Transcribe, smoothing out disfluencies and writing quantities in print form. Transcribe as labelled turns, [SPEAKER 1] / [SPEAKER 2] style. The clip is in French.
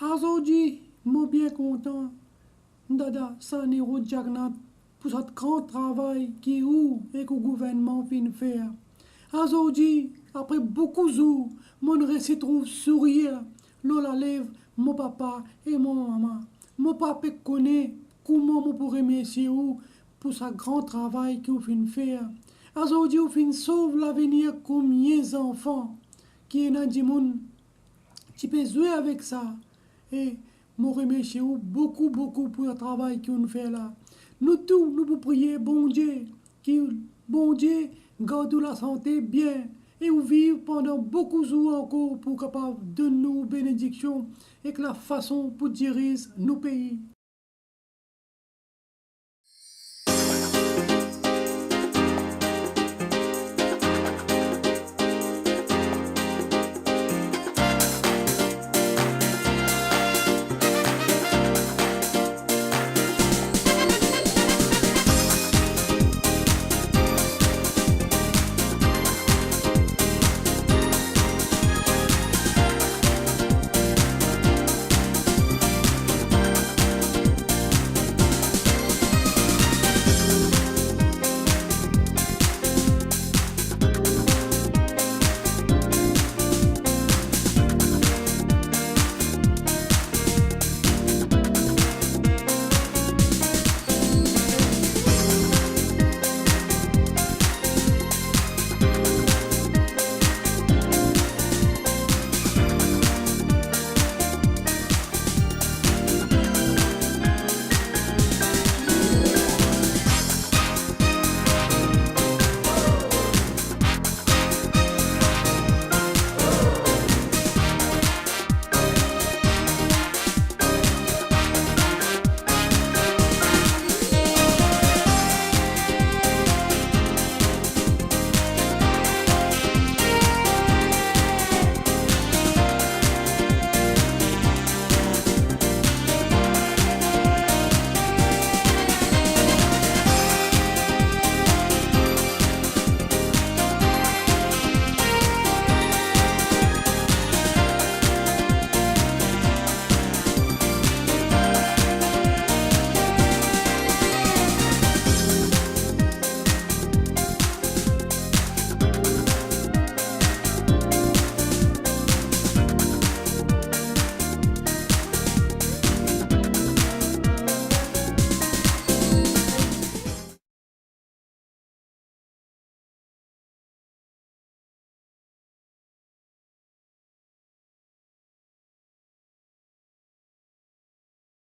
[SPEAKER 1] Aujourd'hui, moi bien content, Dada, ça n'est pas Jagnat pour ce grand travail qui est où et que le gouvernement vient faire. Aujourd'hui, après beaucoup de jours, mon récit trouve sourire. Lola lève mon papa et mon maman. Mon papa connaît comment je pourrais remercier vous pour ce grand travail que vous venez faire. Aujourd'hui, vous venez sauver l'avenir combien d'enfants qui est dans le monde. Tu peux jouer avec ça. Et je remercie vous beaucoup, beaucoup pour le travail que vous faites là. Nous tous, nous pouvons prier, bon Dieu, qui, bon Dieu, garde la santé bien et vous vivre pendant beaucoup de jours encore pour capable de nous bénédictions et que la façon pour diriger nos pays.